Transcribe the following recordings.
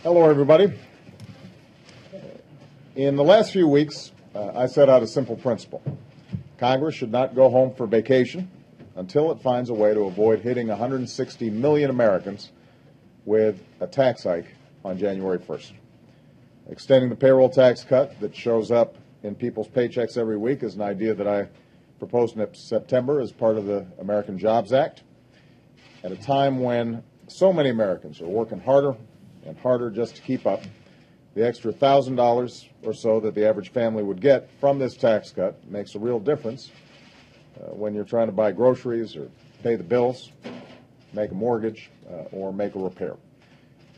Hello, everybody. In the last few weeks, I set out a simple principle. Congress should not go home for vacation until it finds a way to avoid hitting 160 million Americans with a tax hike on January 1st. Extending the payroll tax cut that shows up in people's paychecks every week is an idea that I proposed in September as part of the American Jobs Act. At a time when so many Americans are working harder and harder just to keep up, the extra $1,000 or so that the average family would get from this tax cut makes a real difference when you're trying to buy groceries or pay the bills, make a mortgage, or make a repair.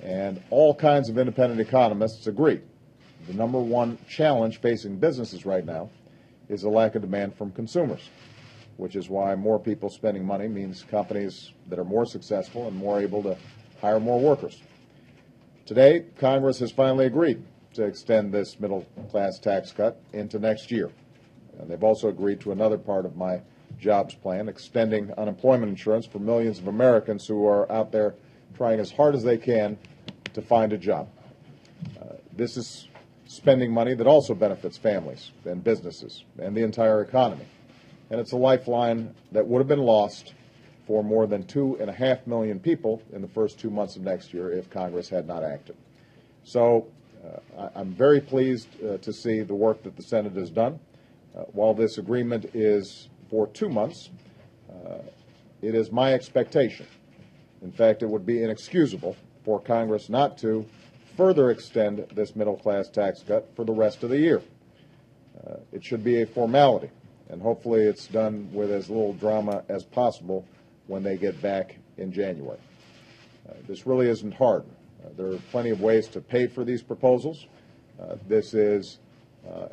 And all kinds of independent economists agree. The number one challenge facing businesses right now is a lack of demand from consumers, which is why more people spending money means companies that are more successful and more able to hire more workers. Today, Congress has finally agreed to extend this middle-class tax cut into next year. And they've also agreed to another part of my jobs plan, extending unemployment insurance for millions of Americans who are out there trying as hard as they can to find a job. This is spending money that also benefits families and businesses and the entire economy. And it's a lifeline that would have been lost for more than 2.5 million people in the first 2 months of next year if Congress had not acted. So I'm very pleased to see the work that the Senate has done. While this agreement is for 2 months, it is my expectation. In fact, it would be inexcusable for Congress not to further extend this middle-class tax cut for the rest of the year. It should be a formality, and hopefully it's done with as little drama as possible when they get back in January. This really isn't hard. There are plenty of ways to pay for these proposals. This is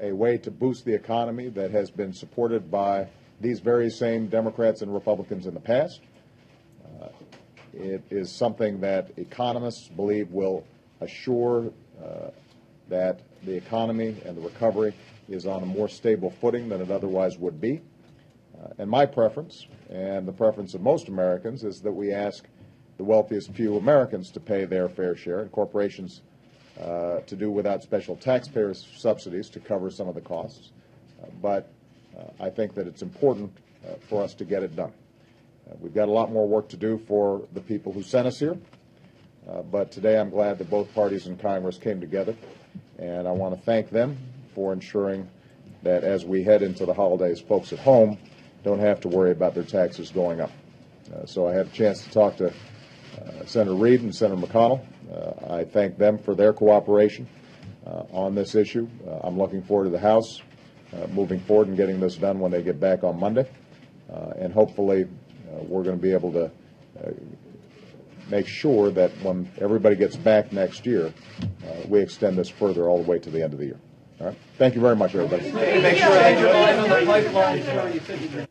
a way to boost the economy that has been supported by these very same Democrats and Republicans in the past. It is something that economists believe will assure that the economy and the recovery is on a more stable footing than it otherwise would be. And my preference, and the preference of most Americans, is that we ask the wealthiest few Americans to pay their fair share and corporations to do without special taxpayer subsidies to cover some of the costs. But I think that it's important for us to get it done. We've got a lot more work to do for the people who sent us here. But today I'm glad that both parties in Congress came together, and I want to thank them for ensuring that as we head into the holidays, folks at home don't have to worry about their taxes going up. So I had a chance to talk to Senator Reid and Senator McConnell. I thank them for their cooperation on this issue. I'm looking forward to the House moving forward and getting this done when they get back on Monday. And hopefully we're going to be able to make sure that when everybody gets back next year, we extend this further all the way to the end of the year. All right. Thank you very much, everybody. Make sure they do it on the pipeline.